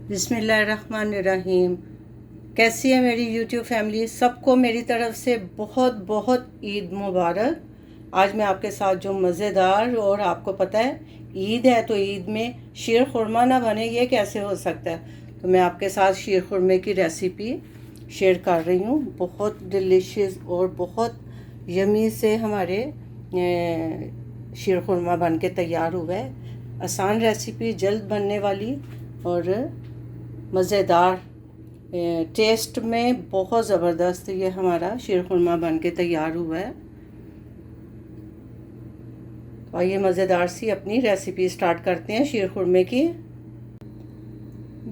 बिस्मिल्लाहिर्रहमानिर्रहीम। कैसी है मेरी यूट्यूब फैमिली? सबको मेरी तरफ से बहुत बहुत ईद मुबारक। आज मैं आपके साथ जो मज़ेदार, और आपको पता है ईद है तो ईद में शीर खुरमा ना बने, ये कैसे हो सकता है? तो मैं आपके साथ शीर खुरमे की रेसिपी शेयर कर रही हूँ। बहुत डिलीशियस और बहुत यमी से हमारे शीर खुरमा बन के तैयार हुआ है। आसान रेसिपी, जल्द बनने वाली और मज़ेदार, टेस्ट में बहुत ज़बरदस्त ये हमारा शीर खुरमा बन के तैयार हुआ है। तो आइए मज़ेदार सी अपनी रेसिपी स्टार्ट करते हैं शीर खुरमे की।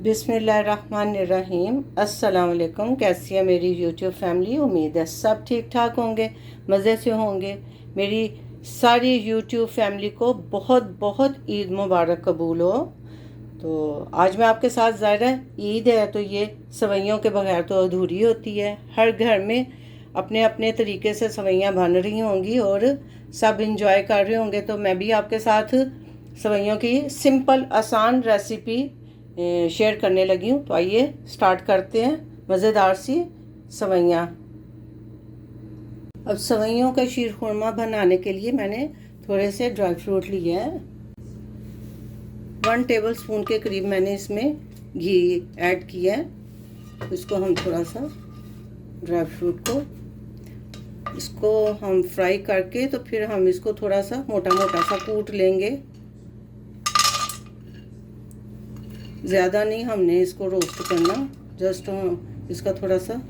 बिस्मिल्लाहिर्रहमानिर्रहीम। अस्सलाम वालेकुम। कैसी है मेरी यूट्यूब फैमिली? उम्मीद है सब ठीक ठाक होंगे, मज़े से होंगे। मेरी सारी यूट्यूब फैमिली को बहुत बहुत ईद मुबारक कबूल हो। तो आज मैं आपके साथ, ज़ाहिर है ईद है तो ये सवैयों के बगैर तो अधूरी होती है। हर घर में अपने अपने तरीके से सवैयाँ बन रही होंगी और सब इंजॉय कर रहे होंगे। तो मैं भी आपके साथ सवैयों की सिंपल आसान रेसिपी शेयर करने लगी हूँ। तो आइए स्टार्ट करते हैं मज़ेदार सी सवैयाँ। अब सवैयों का शीर खुरमा बनाने के लिए मैंने थोड़े से ड्राई फ्रूट लिए हैं। 1 टेबल स्पून के करीब मैंने इसमें घी ऐड किया है। इसको हम थोड़ा सा ड्राई फ्रूट को इसको हम फ्राई करके, तो फिर हम इसको थोड़ा सा मोटा मोटा सा कूट लेंगे। ज़्यादा नहीं हमने इसको रोस्ट करना, जस्ट इसका थोड़ा सा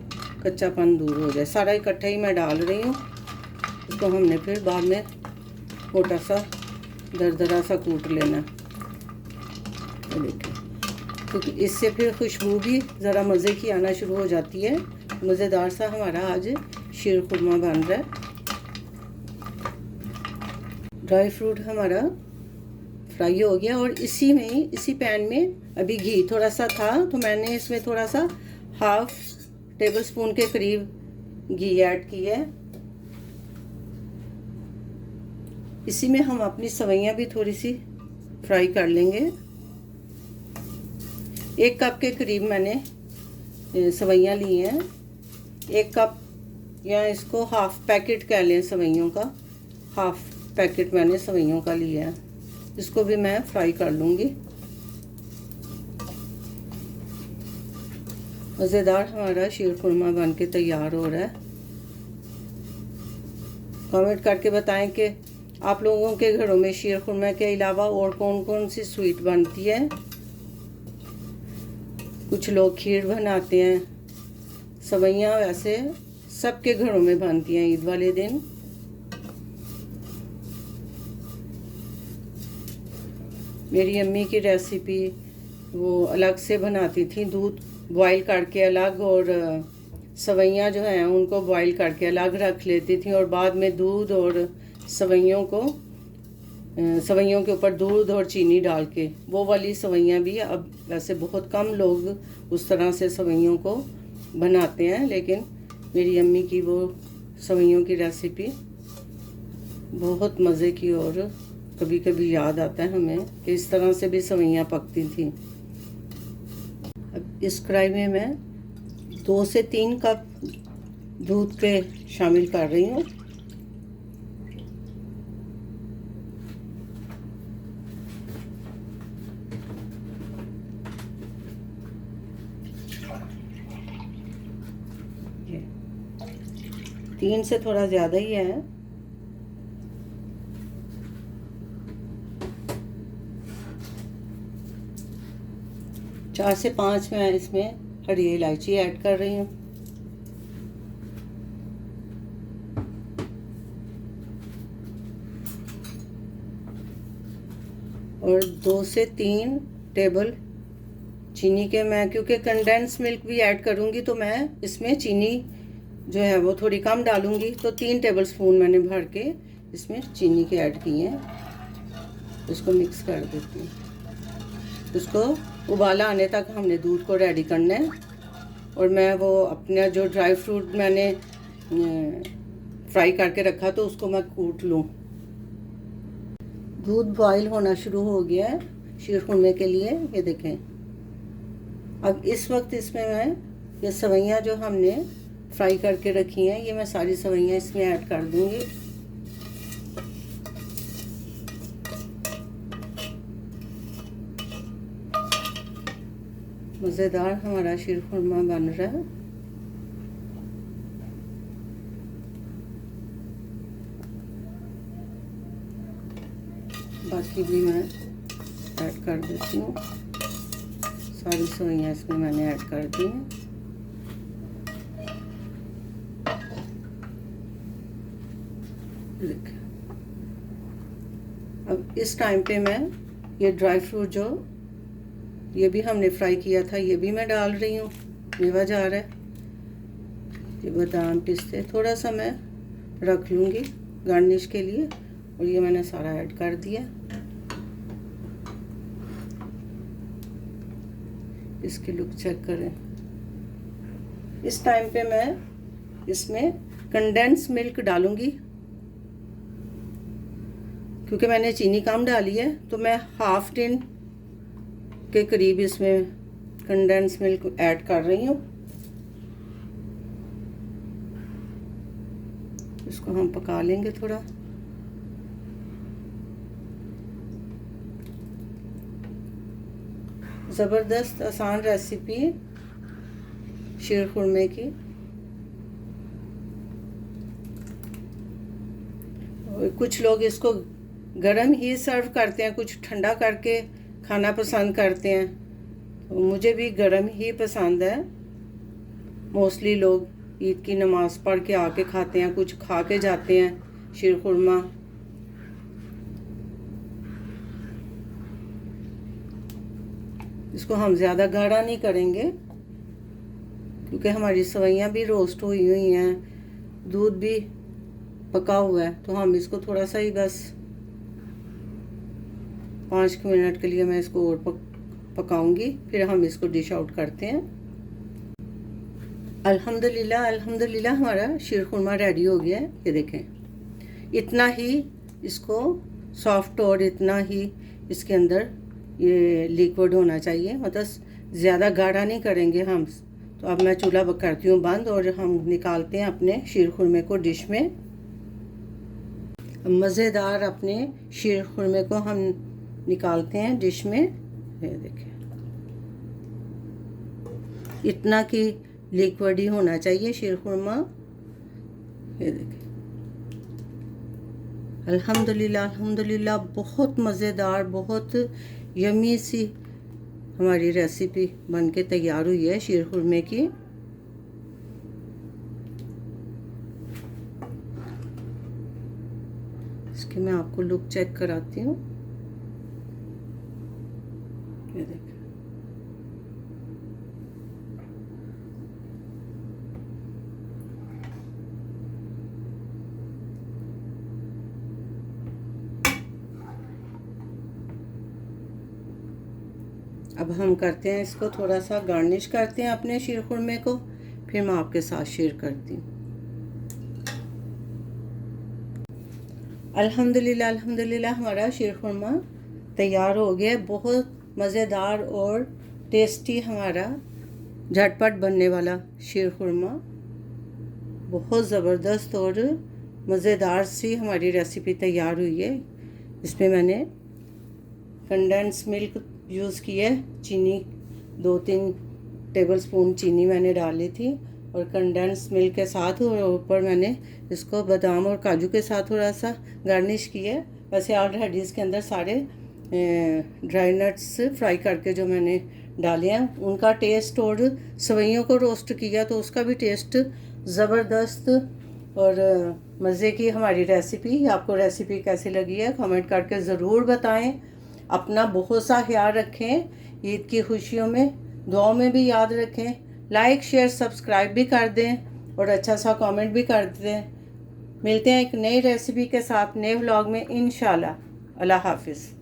कच्चापन दूर हो जाए। सारा इकट्ठा ही मैं डाल रही हूँ। इसको हमने फिर बाद में मोटा सा दरदरा सा कूट लेना। देखिए, क्योंकि इससे फिर खुशबू भी ज़रा मज़े की आना शुरू हो जाती है। मज़ेदार सा हमारा आज शीर खुरमा बन रहा है। ड्राई फ्रूट हमारा फ्राई हो गया और इसी में ही, इसी पैन में अभी घी थोड़ा सा था तो मैंने इसमें थोड़ा सा 1/2 टेबल स्पून के करीब घी ऐड किया है। इसी में हम अपनी सवैयाँ भी थोड़ी सी फ्राई कर लेंगे। 1 कप के करीब मैंने सवैयाँ ली हैं। 1 कप या इसको 1/2 पैकेट कह लें सवैयों का, 1/2 पैकेट मैंने सवैयों का लिया है। इसको भी मैं फ्राई कर लूँगी। मज़ेदार हमारा शीर खुरमा बन के तैयार हो रहा है। कमेंट करके बताएं कि आप लोगों के घरों में शीर खुरमा के अलावा और कौन कौन सी स्वीट बनती है। कुछ लोग खीर बनाते हैं। सवैयाँ वैसे सबके घरों में बनती हैं ईद वाले दिन। मेरी अम्मी की रेसिपी वो अलग से बनाती थी, दूध बॉईल करके अलग, और सवैयाँ जो हैं उनको बॉईल करके अलग रख लेती थी और बाद में दूध और सवैयों को, सवैयों के ऊपर दूध और चीनी डाल के, वो वाली सवैयाँ भी अब वैसे बहुत कम लोग उस तरह से सवैयों को बनाते हैं, लेकिन मेरी अम्मी की वो सवैयों की रेसिपी बहुत मज़े की, और कभी कभी याद आता है हमें कि इस तरह से भी सवैयाँ पकती थी। अब इस कढ़ाई में मैं 2 से 3 कप दूध के शामिल कर रही हूँ। ये 3 से थोड़ा ज़्यादा ही है। चार से 5 मैं इसमें हरी इलायची ऐड कर रही हूँ। और 2 से 3 टेबल चीनी के, मैं क्योंकि कंडेंस मिल्क भी ऐड करूँगी तो मैं इसमें चीनी जो है वो थोड़ी कम डालूँगी। तो 3 टेबल स्पून मैंने भर के इसमें चीनी के ऐड किए हैं। इसको मिक्स कर देती हूँ। उसको उबाला आने तक हमने दूध को रेडी करना है। और मैं वो अपना जो ड्राई फ्रूट मैंने फ्राई करके रखा तो उसको मैं कूट लूँ। दूध बॉईल होना शुरू हो गया है शीर खुरमे के लिए। ये देखें, अब इस वक्त इसमें मैं ये सवैयाँ जो हमने फ्राई करके रखी हैं, ये मैं सारी सवैयाँ इसमें ऐड कर दूँगी। मज़ेदार हमारा शीरखुरमा बन रहा है। बाकी भी मैं ऐड कर देती हूँ। सारी सवैयाँ इसमें मैंने ऐड कर दी हैं। देखिए, अब इस टाइम पे मैं ये ड्राई फ्रूट जो ये भी हमने फ्राई किया था, ये भी मैं डाल रही हूँ। मेवा जा रहा है, ये बादाम पिस्ते थोड़ा सा मैं रख लूँगी गार्निश के लिए, और ये मैंने सारा ऐड कर दिया। इसकी लुक चेक करें। इस टाइम पे मैं इसमें कंडेंस मिल्क डालूँगी, क्योंकि मैंने चीनी कम डाली है, तो मैं हाफ टिन के करीब इसमें कंडेंस मिल्क ऐड कर रही हूँ। इसको हम पका लेंगे थोड़ा। ज़बरदस्त आसान रेसिपी शीरखुरमे की। और कुछ लोग इसको गरम ही सर्व करते हैं, कुछ ठंडा करके खाना पसंद करते हैं, तो मुझे भी गरम ही पसंद है। मोस्टली लोग ईद की नमाज़ पढ़ के आके खाते हैं, कुछ खा के जाते हैं शीरखुरमा। इसको हम ज़्यादा गाढ़ा नहीं करेंगे, क्योंकि हमारी सवैयाँ भी रोस्ट हुई हुई हैं, दूध भी पका हुआ है, तो हम इसको थोड़ा सा ही बस 5 मिनट के लिए मैं इसको और पकाऊंगी, फिर हम इसको डिश आउट करते हैं। अल्हम्दुलिल्लाह अल्हम्दुलिल्लाह हमारा शीरखुरमा रेडी हो गया है। ये देखें, इतना ही इसको सॉफ्ट और इतना ही इसके अंदर ये लिक्विड होना चाहिए, मतलब ज़्यादा गाढ़ा नहीं करेंगे हम। तो अब मैं चूल्हा करती हूँ बंद, और हम निकालते हैं अपने शीरखुरमे को डिश में। मज़ेदार अपने शीरखुरमे को हम निकालते हैं डिश में। ये देखिए, इतना कि लिक्विड ही होना चाहिए शीरखुरमा। ये देखिए, अल्हम्दुलिल्लाह अल्हम्दुलिल्लाह, बहुत मज़ेदार, बहुत यमी सी हमारी रेसिपी बनके तैयार हुई है शीरखुरमे की। इसकी मैं आपको लुक चेक कराती हूँ। ये देखिए, अब हम करते हैं इसको थोड़ा सा गार्निश करते हैं अपने शीरखुरमे को, फिर मैं आपके साथ शेयर करती हूँ। अल्हम्दुलिल्लाह अल्हम्दुलिल्लाह हमारा शीरखुरमा तैयार हो गया। बहुत मज़ेदार और टेस्टी हमारा झटपट बनने वाला शीरखुरमा, बहुत ज़बरदस्त और मज़ेदार सी हमारी रेसिपी तैयार हुई है। इसमें मैंने कंडेंस मिल्क यूज़ की है, चीनी 2-3 टेबलस्पून चीनी मैंने डाली थी, और कंडेंस मिल्क के साथ, और ऊपर मैंने इसको बादाम और काजू के साथ थोड़ा सा गार्निश किया है। वैसे ऑलरेडी इसके अंदर सारे ड्राई नट्स फ्राई करके जो मैंने डाले हैं, उनका टेस्ट, और सवैयों को रोस्ट किया तो उसका भी टेस्ट ज़बरदस्त और मज़े की हमारी रेसिपी। आपको रेसिपी कैसी लगी है कमेंट करके ज़रूर बताएं। अपना बहुत सा ख्याल रखें, ईद की खुशियों में दुआओं में भी याद रखें। लाइक शेयर सब्सक्राइब भी कर दें, और अच्छा सा कमेंट भी कर दें। मिलते हैं एक नई रेसिपी के साथ नए व्लॉग में इंशाल्लाह। अल्लाह हाफिज़।